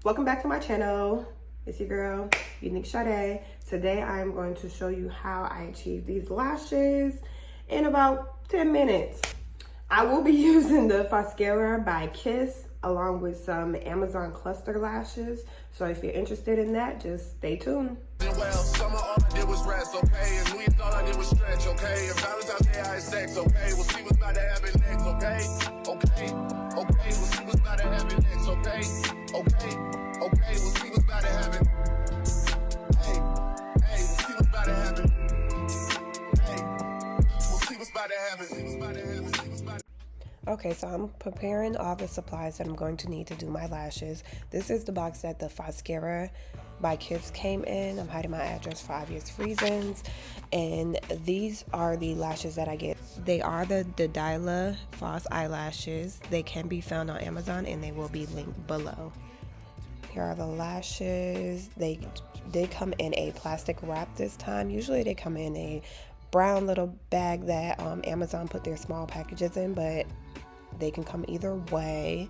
Welcome back to my channel. It's your girl, QueenUniqueSade. Today I'm going to show you how I achieve these lashes in about 10 minutes. I will be using the FALSCARA by Kiss along with some Amazon cluster lashes. So if you're interested in that, just stay tuned. Well, summer all I did was rest, okay? And New Year's all I did was stretch, okay? And Valentine's Day I had sex, okay? We'll see what's about to happen next, okay? Okay, we'll see what's about to happen next, okay? Okay, we'll see what's about to happen. Hey, we'll see what's about to happen. Hey, we'll see what's about to happen. Okay, so I'm preparing all the supplies that I'm going to need to do my lashes. This is the box that the FALSCARA by Kiss came in. I'm hiding my address for obvious reasons. And these are the lashes that I get. They are the Delilah false eyelashes. They can be found on Amazon and they will be linked below. Here are the lashes. They come in a plastic wrap this time. Usually they come in a brown little bag that Amazon put their small packages in, but they can come either way.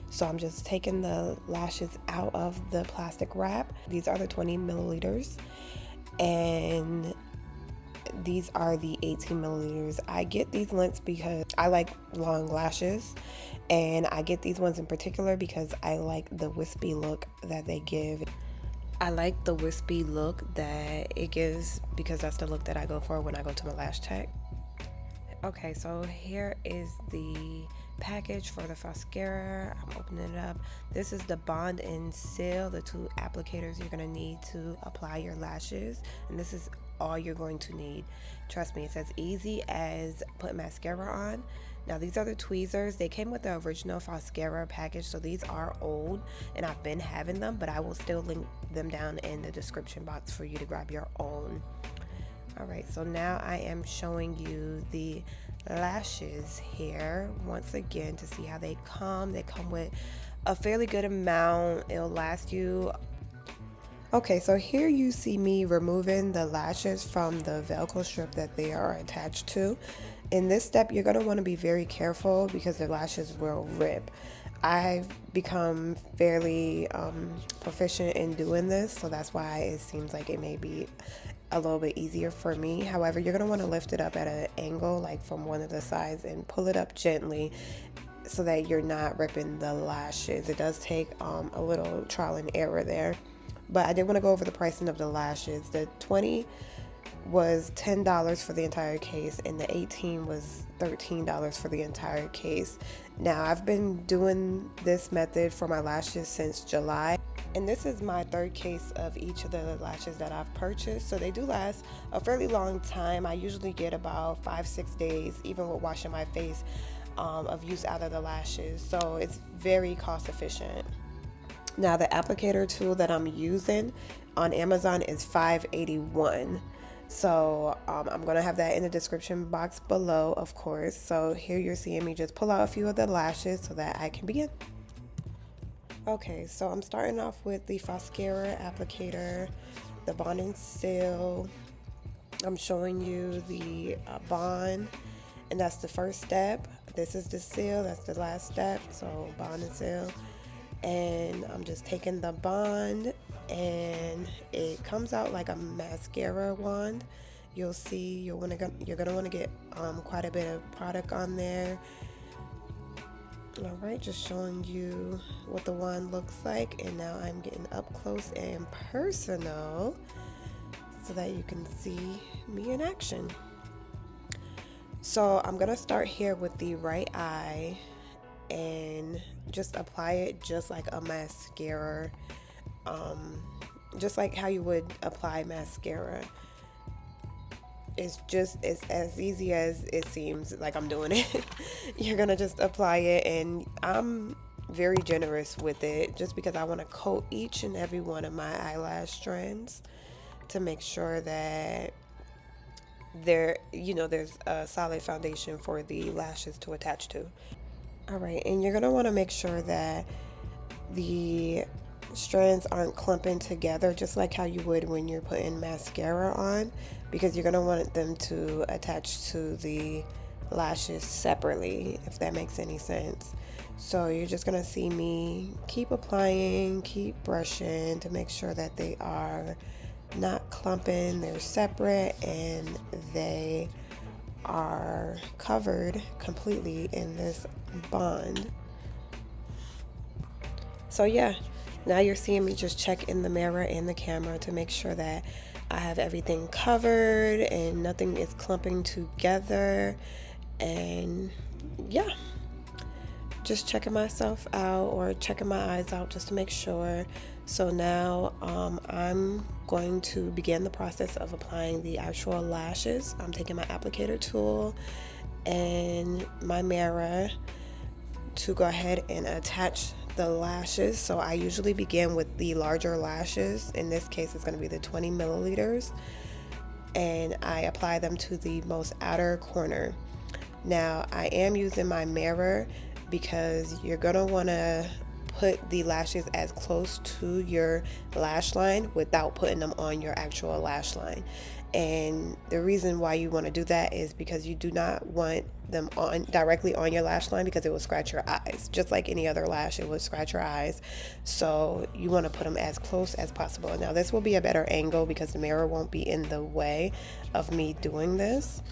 So I'm just taking the lashes out of the plastic wrap. These are the 20 milliliters and these are the 18 milliliters. I get these lengths because I like long lashes, and I get these ones in particular because I like the wispy look that they give. I like the wispy look that it gives because that's the look that I go for when I go to my lash tech. Okay, so here is the package for the FALSCARA. I'm opening it up. This is the bond and seal, the two applicators you're going to need to apply your lashes, and this is all you're going to need. Trust me, it's as easy as putting mascara on. Now these are the tweezers. They came with the original FALSCARA package, so these are old and I've been having them, but I will still link them down in the description box for you to grab your own. Alright, so now I am showing you the lashes here once again to see how they come. They come with a fairly good amount. It'll last you. Okay, so here you see me removing the lashes from the Velcro strip that they are attached to. In this step, you're going to want to be very careful because the lashes will rip. I've become fairly proficient in doing this, so that's why it seems like it may be a little bit easier for me. However, you're going to want to lift it up at an angle, like from one of the sides, and pull it up gently so that you're not ripping the lashes. It does take a little trial and error there. But I did want to go over the pricing of the lashes. The 20 was $10 for the entire case, and the 18 was $13 for the entire case. Now, I've been doing this method for my lashes since July, and this is my third case of each of the lashes that I've purchased. So they do last a fairly long time. I usually get about 5-6 days, even with washing my face, of use out of the lashes. So it's very cost efficient. Now the applicator tool that I'm using on Amazon is $5.81. So I'm going to have that in the description box below, of course. So here you're seeing me just pull out a few of the lashes so that I can begin. Okay, so I'm starting off with the FALSCARA applicator, the bond and seal. I'm showing you the bond, and that's the first step. This is the seal, that's the last step. So bond and seal. And I'm just taking the bond, and it comes out like a mascara wand. You'll see you're gonna want to get quite a bit of product on there. All right, just showing you what the wand looks like, and now I'm getting up close and personal so that you can see me in action. So I'm gonna start here with the right eye and just apply it just like a mascara, just like how you would apply mascara. It's as easy as it seems like I'm doing it. You're gonna just apply it, and I'm very generous with it just because I want to coat each and every one of my eyelash strands to make sure that there's a solid foundation for the lashes to attach to. Alright, and you're going to want to make sure that the strands aren't clumping together just like how you would when you're putting mascara on, because you're going to want them to attach to the lashes separately, if that makes any sense. So you're just gonna see me keep applying, keep brushing to make sure that they are not clumping, they're separate, and they are covered completely in this bond. So yeah, now you're seeing me just check in the mirror and the camera to make sure that I have everything covered and nothing is clumping together. And yeah, just checking myself out or checking my eyes out just to make sure. So now I'm going to begin the process of applying the actual lashes. I'm taking my applicator tool and my mirror to go ahead and attach the lashes. So I usually begin with the larger lashes. In this case, it's going to be the 20 milliliters, and I apply them to the most outer corner. Now I am using my mirror because you're going to want to put the lashes as close to your lash line without putting them on your actual lash line. And the reason why you want to do that is because you do not want them on directly on your lash line, because it will scratch your eyes. Just like any other lash, it will scratch your eyes. So you want to put them as close as possible. Now this will be a better angle because the mirror won't be in the way of me doing this.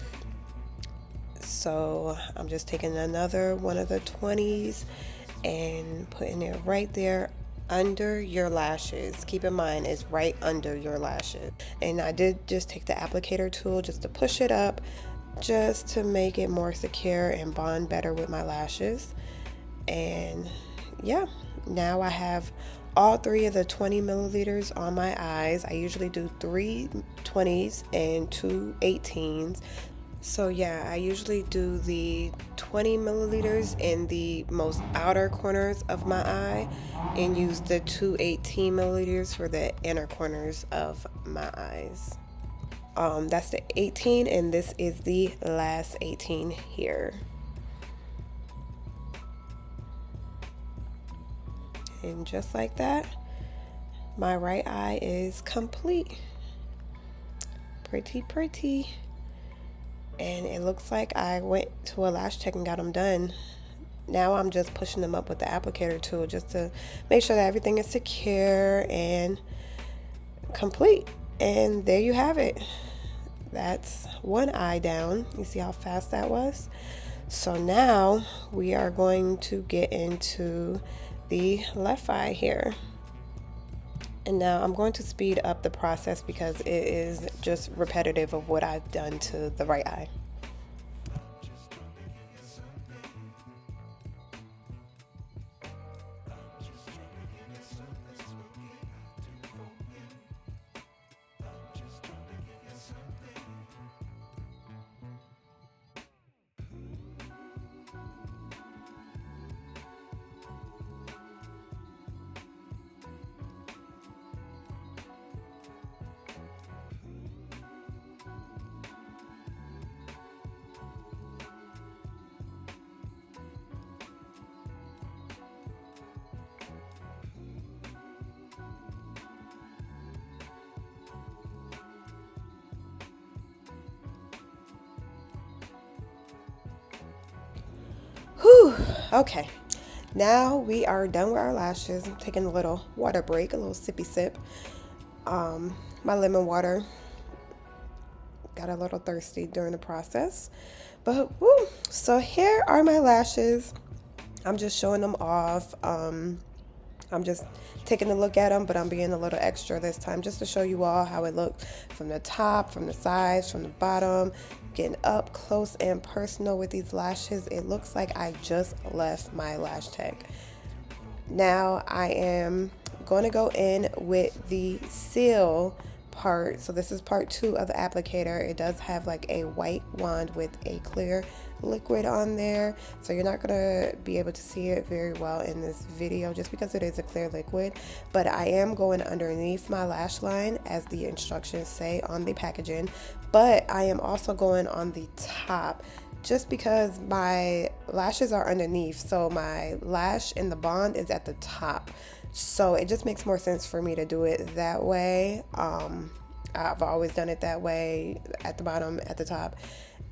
So I'm just taking another one of the 20s and putting it right there under your lashes. Keep in mind, it's right under your lashes. And I did just take the applicator tool just to push it up, just to make it more secure and bond better with my lashes. And yeah, now I have all three of the 20 milliliters on my eyes. I usually do 3 20s and 2 18s. So yeah, I usually do the 20 milliliters in the most outer corners of my eye and use the 2 18 milliliters for the inner corners of my eyes. That's the 18, and this is the last 18 here. And just like that, my right eye is complete. Pretty. And it looks like I went to a lash tech and got them done. Now I'm just pushing them up with the applicator tool just to make sure that everything is secure and complete. And there you have it. That's one eye down. You see how fast that was? So now we are going to get into the left eye here. And now I'm going to speed up the process because it is just repetitive of what I've done to the right eye. Whew, okay. Now we are done with our lashes. I'm taking a little water break, a little sippy sip. My lemon water got a little thirsty during the process. But woo, so here are my lashes. I'm just showing them off. I'm just taking a look at them, but I'm being a little extra this time just to show you all how it looked from the top, from the sides, from the bottom, getting up close and personal with these lashes. It looks like I just left my lash tech. Now I am going to go in with the seal part. So this is part 2 of the applicator. It does have like a white wand with a clear liquid on there, so you're not gonna be able to see it very well in this video just because it is a clear liquid. But I am going underneath my lash line as the instructions say on the packaging, but I am also going on the top just because my lashes are underneath, so my lash and the bond is at the top, so it just makes more sense for me to do it that way. I've always done it that way, at the bottom, at the top.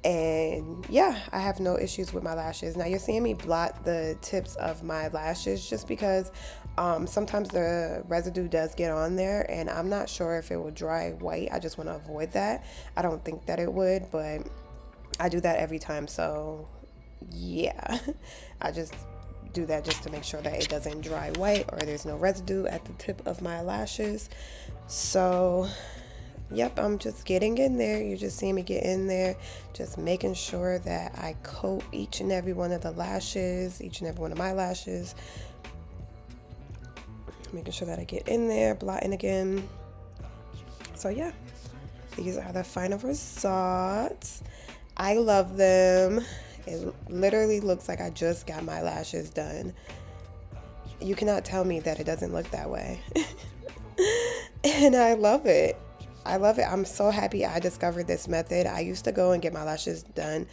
And yeah, I have no issues with my lashes. Now you're seeing me blot the tips of my lashes just because sometimes the residue does get on there, and I'm not sure if it will dry white. I just want to avoid that. I don't think that it would, but I do that every time. So yeah, I just do that just to make sure that it doesn't dry white or there's no residue at the tip of my lashes. So yep, I'm just getting in there. You're just seeing me get in there, just making sure that I coat each and every one of the lashes, each and every one of my lashes. Making sure that I get in there, blotting again. So yeah, these are the final results. I love them. It literally looks like I just got my lashes done. You cannot tell me that it doesn't look that way. And I love it. I love it. I'm so happy I discovered this method. I used to go and get my lashes done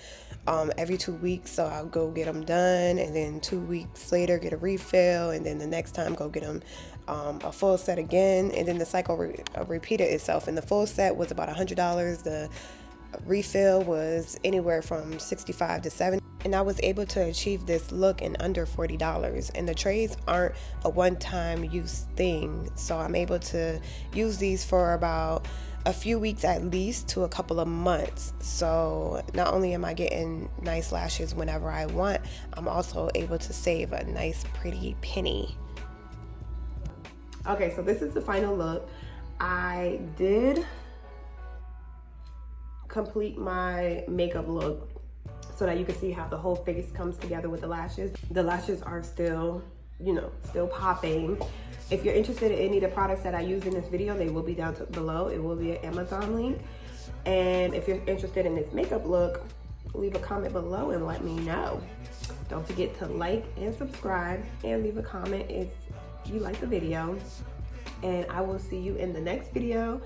every 2 weeks. So I'll go get them done, and then 2 weeks later get a refill, and then the next time go get them a full set again, and then the cycle repeated itself. And the full set was about $100. The refill was anywhere from $65 to $70. And I was able to achieve this look in under $40. And the trays aren't a one-time use thing. So I'm able to use these for about a few weeks at least to a couple of months. So not only am I getting nice lashes whenever I want, I'm also able to save a nice pretty penny. Okay, so this is the final look. I did complete my makeup look so that you can see how the whole face comes together with the lashes. The lashes are still, still popping. If you're interested in any of the products that I use in this video, they will be down below. It will be an Amazon link. And if you're interested in this makeup look, leave a comment below and let me know. Don't forget to like and subscribe and leave a comment if you like the video. And I will see you in the next video.